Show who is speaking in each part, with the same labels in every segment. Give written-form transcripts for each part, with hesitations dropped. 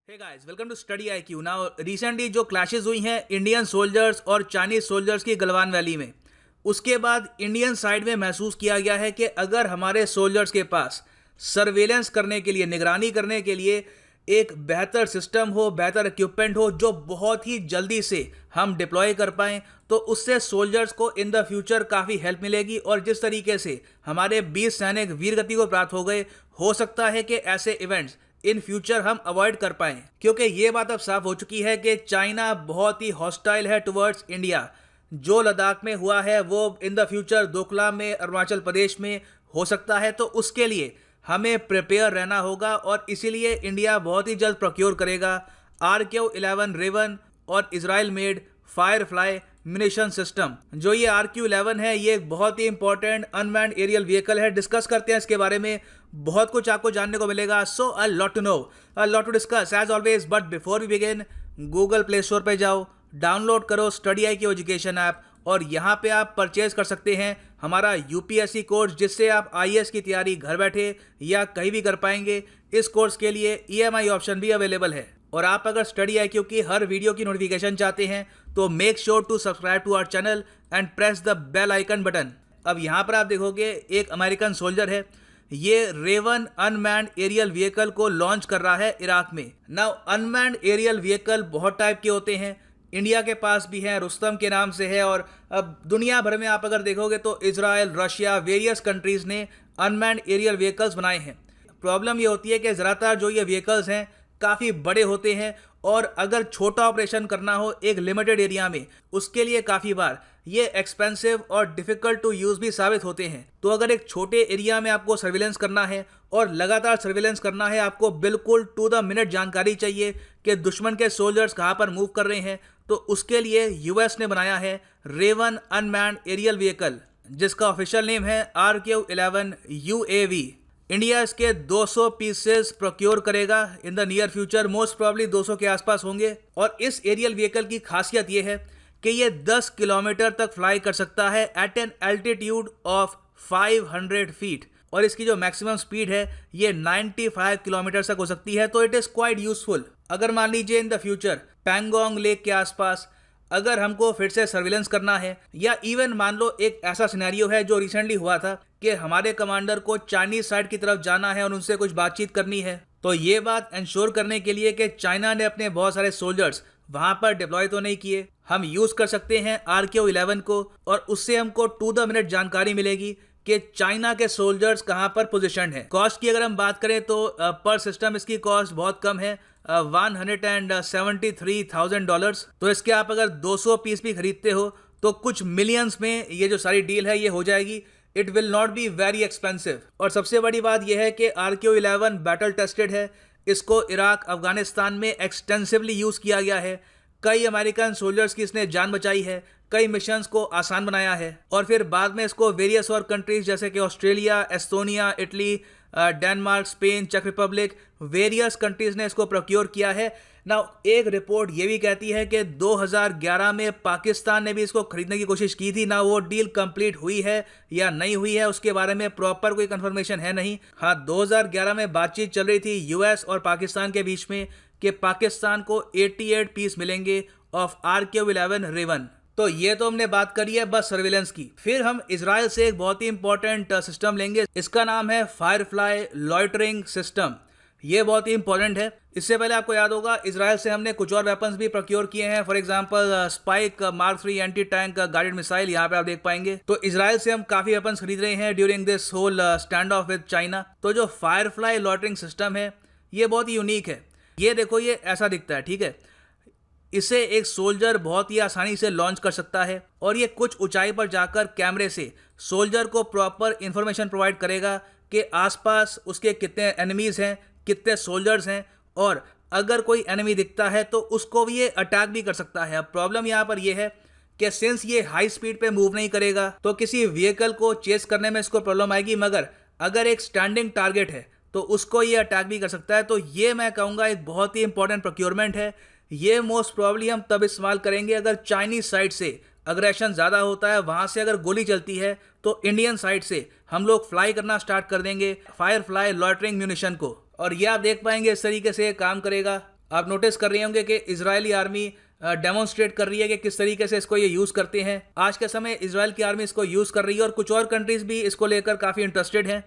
Speaker 1: Hey guys, welcome to study IQ. Now recently जो clashes हुई हैं इंडियन सोल्जर्स और चाइनीज सोल्जर्स की गलवान वैली में, उसके बाद इंडियन साइड में महसूस किया गया है कि अगर हमारे सोल्जर्स के पास सर्वेलेंस करने के लिए, निगरानी करने के लिए एक बेहतर सिस्टम हो, बेहतर इक्विपमेंट हो जो बहुत ही जल्दी से हम डिप्लॉय कर पाएँ, तो उससे सोल्जर्स को इन द फ्यूचर काफ़ी हेल्प मिलेगी। और जिस तरीके से हमारे 20 सैनिक वीरगति को प्राप्त हो गए, हो सकता है कि ऐसे इवेंट्स इन फ्यूचर हम अवॉइड कर पाएं, क्योंकि ये बात अब साफ हो चुकी है कि चाइना बहुत ही हॉस्टाइल है टुवर्ड्स इंडिया। जो लद्दाख में हुआ है वो इन द फ्यूचर डोकलाम में, अरुणाचल प्रदेश में हो सकता है। तो उसके लिए हमें प्रिपेयर रहना होगा और इसीलिए इंडिया बहुत ही जल्द प्रोक्योर करेगा RQ-11 रेवन और Israel made Firefly munition system. जो ये RQ-11 है, ये एक बहुत ही इंपॉर्टेंट अनमैन्ड एरियल व्हीकल है। डिस्कस करते हैं इसके बारे में, बहुत कुछ आपको जानने को मिलेगा। So a lot to know, a lot to discuss as always. But before we begin, Google Play Store पे जाओ, डाउनलोड करो स्टडी आईक्यू एजुकेशन ऐप और यहाँ पे आप परचेज कर सकते हैं हमारा यूपीएससी कोर्स, जिससे आप आईएएस की तैयारी घर बैठे या कहीं भी कर पाएंगे। इस कोर्स के लिए EMI ऑप्शन भी अवेलेबल है। और आप अगर स्टडी आईक्यू की हर वीडियो की नोटिफिकेशन चाहते हैं तो make sure to subscribe to our channel and press the bell icon button. अब यहाँ पर आप देखोगे एक अमेरिकन सोल्जर है, ये रेवन अनमैन्ड एरियल व्हीकल को लॉन्च कर रहा है इराक में। नाउ अनमैन्ड एरियल व्हीकल बहुत टाइप के होते हैं, इंडिया के पास भी है, रुस्तम के नाम से है। और अब दुनिया भर में आप अगर देखोगे तो इजराइल, रशिया, वेरियस कंट्रीज ने अनमैन्ड एरियल व्हीकल्स बनाए हैं। प्रॉब्लम ये होती है कि ज़्यादातर जो ये व्हीकल्स हैं काफ़ी बड़े होते हैं और अगर छोटा ऑपरेशन करना हो एक लिमिटेड एरिया में, उसके लिए काफ़ी बार ये एक्सपेंसिव और डिफ़िकल्ट टू यूज़ भी साबित होते हैं। तो अगर एक छोटे एरिया में आपको सर्विलेंस करना है और लगातार सर्विलेंस करना है, आपको बिल्कुल टू द मिनट जानकारी चाहिए कि दुश्मन के सोल्जर्स कहाँ पर मूव कर रहे हैं, तो उसके लिए यूएस ने बनाया है रेवन अनमैन्ड एरियल व्हीकल, जिसका ऑफिशियल नेम है RQ-11 UAV। इंडिया इसके 200 पीसेस प्रोक्योर करेगा in the near future, most probably 200 के आसपास होंगे। और इस एरियल व्हीकल की खासियत यह है कि ये 10 किलोमीटर तक फ्लाई कर सकता है at an altitude of 500 feet, और इसकी जो मैक्सिमम स्पीड है ये 95 किलोमीटर तक हो सकती है। तो इट इज़ क्वाइट यूजफुल। अगर मान लीजिए in the future Pangong lake के आसपास अगर हमको फिर से सर्विलेंस करना है, या इवन मान लो एक ऐसा सिनेरियो है जो रिसेंटली हुआ था कि हमारे कमांडर को चाइनीज साइड की तरफ जाना है और उनसे कुछ बातचीत करनी है, तो ये बात इंश्योर करने के लिए कि चाइना ने अपने बहुत सारे सोल्जर्स वहां पर डिप्लॉय तो नहीं किए, हम यूज कर सकते हैं RQ-11 को और उससे हमको टू द मिनट जानकारी मिलेगी कि चाइना के सोल्जर्स कहां पर पोजीशनड हैं। कॉस्ट की अगर हम बात करें तो पर सिस्टम इसकी कॉस्ट बहुत कम है, $173,000। तो इसके आप अगर 200 पीस भी खरीदते हो तो कुछ मिलियंस में ये जो सारी डील है ये हो जाएगी। It will not be very expensive. और सबसे बड़ी बात यह है कि RQ-11 बैटल टेस्टेड है, इसको इराक, अफगानिस्तान में एक्सटेंसिवली यूज़ किया गया है। कई अमेरिकन सोल्जर्स की इसने जान बचाई है, कई मिशंस को आसान बनाया है। और फिर बाद में इसको वेरियस और कंट्रीज जैसे कि Australia, Estonia, Italy, Denmark, Spain, चेक रिपब्लिक, वेरियस कंट्रीज ने इसको प्रोक्योर किया है। नाउ एक रिपोर्ट ये भी कहती है कि 2011 में पाकिस्तान ने भी इसको खरीदने की कोशिश की थी। ना वो डील कंप्लीट हुई है या नहीं हुई है उसके बारे में प्रॉपर कोई कंफर्मेशन है नहीं। हाँ, 2011 में बातचीत चल रही थी यूएस और पाकिस्तान के बीच में कि पाकिस्तान को 88 पीस मिलेंगे ऑफ RQ-11 रेवन। तो ये तो हमने बात करी है बस सर्विलेंस की। फिर हम इजराइल से एक बहुत ही इंपॉर्टेंट सिस्टम लेंगे, इसका नाम है फायरफ्लाई लॉइटरिंग सिस्टम। ये बहुत ही इंपॉर्टेंट है। इससे पहले आपको याद होगा इजराइल से हमने कुछ और वेपन्स भी प्रोक्योर किए हैं, for example spike Mark 3 anti tank guided missile, यहाँ पे आप देख पाएंगे। तो इजराइल से हम काफी वेपन्स खरीद रहे हैं during this whole standoff with China. तो जो फायरफ्लाई लॉइटरिंग सिस्टम है ये बहुत ही यूनिक है। ये देखो, ये ऐसा दिखता है, ठीक है। इसे एक सोल्जर बहुत ही आसानी से लॉन्च कर सकता है और ये कुछ ऊंचाई पर जाकर कैमरे से सोल्जर को प्रॉपर इंफॉर्मेशन प्रोवाइड करेगा कि आसपास उसके कितने एनिमीज हैं, कितने सोल्जर्स हैं, और अगर कोई एनिमी दिखता है तो उसको भी ये अटैक भी कर सकता है। अब प्रॉब्लम यहाँ पर यह है कि सिंस ये हाई स्पीड पे मूव नहीं करेगा तो किसी व्हीकल को चेस करने में इसको प्रॉब्लम आएगी, मगर अगर एक स्टैंडिंग टारगेट है तो उसको ये अटैक भी कर सकता है। तो ये मैं कहूँगा एक बहुत ही इंपॉर्टेंट प्रोक्योरमेंट है। ये मोस्ट प्रॉब्ली हम तब इस्तेमाल करेंगे अगर चाइनीज साइड से अग्रेशन ज़्यादा होता है, वहाँ से अगर गोली चलती है तो इंडियन साइड से हम लोग फ्लाई करना स्टार्ट कर देंगे फायरफ्लाई लॉइटरिंग म्यूनिशन को। और ये आप देख पाएंगे इस तरीके से काम करेगा। आप नोटिस कर रहे होंगे कि इजरायली आर्मी डेमोन्स्ट्रेट कर रही है कि किस तरीके से इसको ये यूज़ करते हैं। आज के समय इजराइल की आर्मी इसको यूज़ कर रही है और कुछ और कंट्रीज़ भी इसको लेकर काफ़ी इंटरेस्टेड हैं।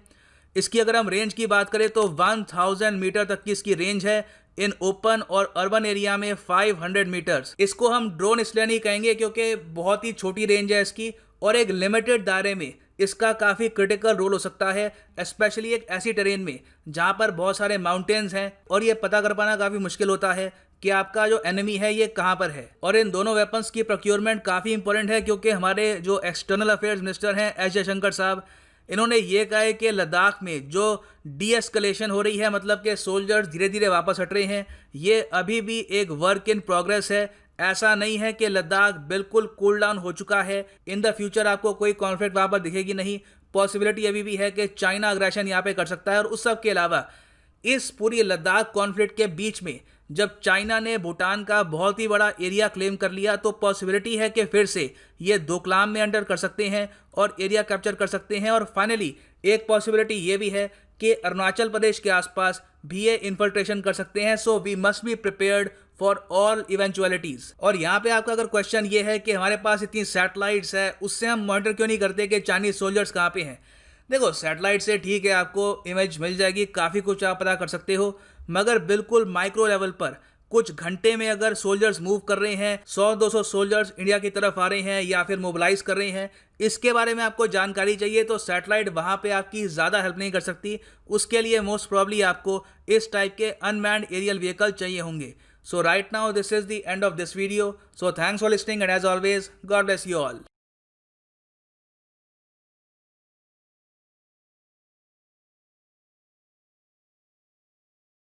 Speaker 1: इसकी अगर हम रेंज की बात करें तो 1000 मीटर तक की इसकी रेंज है इन ओपन और अर्बन एरिया में 500 मीटर्स। इसको हम ड्रोन इसलिए नहीं कहेंगे क्योंकि बहुत ही छोटी रेंज है इसकी और एक लिमिटेड दायरे में इसका काफ़ी क्रिटिकल रोल हो सकता है, स्पेशली एक ऐसी टेरेन में जहाँ पर बहुत सारे माउंटेन्स हैं और ये पता कर पाना काफ़ी मुश्किल होता है कि आपका जो एनिमी है ये कहाँ पर है। और इन दोनों वेपन्स की प्रोक्योरमेंट काफ़ी इंपॉर्टेंट है क्योंकि हमारे जो एक्सटर्नल अफेयर्स मिनिस्टर हैं एस जयशंकर साहब, इन्होंने ये कहा है कि लद्दाख में जो डी एस्केलेशन हो रही है, मतलब कि सोल्जर्स धीरे धीरे वापस हट रहे हैं, ये अभी भी एक वर्क इन प्रोग्रेस है। ऐसा नहीं है कि लद्दाख बिल्कुल कूल डाउन हो चुका है। इन द फ्यूचर आपको कोई कॉन्फ्लिक्ट वहाँ पर दिखेगी नहीं। पॉसिबिलिटी अभी भी है कि चाइना अग्रेशन यहाँ पे कर सकता है। और उस सब के अलावा इस पूरी लद्दाख कॉन्फ्लिक्ट के बीच में जब चाइना ने भूटान का बहुत ही बड़ा एरिया क्लेम कर लिया तो पॉसिबिलिटी है कि फिर से ये डोकलाम में अंडर कर सकते हैं और एरिया कैप्चर कर सकते हैं। और फाइनली एक पॉसिबिलिटी ये भी है कि अरुणाचल प्रदेश के आसपास भी ये इन्फिल्ट्रेशन कर सकते हैं। So we must be prepared for all eventualities. और यहाँ पे आपका अगर क्वेश्चन ये है कि हमारे पास इतनी सैटेलाइट्स है, उससे हम मॉनिटर क्यों नहीं करते कि चाइनीज सोल्जर्स कहाँ पे हैं। देखो, सैटेलाइट से ठीक है आपको इमेज मिल जाएगी, काफ़ी कुछ आप पता कर सकते हो, मगर बिल्कुल माइक्रो लेवल पर कुछ घंटे में अगर सोल्जर्स मूव कर रहे हैं, 100-200 सोल्जर्स इंडिया की तरफ आ रहे हैं या फिर मोबिलाइज कर रहे हैं, इसके बारे में आपको जानकारी चाहिए तो सैटेलाइट वहाँ पे आपकी ज़्यादा हेल्प नहीं कर सकती। उसके लिए मोस्ट प्रॉब्ली आपको इस टाइप के अनमैन्ड एरियल व्हीकल चाहिए होंगे। So right now this is the end of this video. So thanks for listening and as always, God bless you all.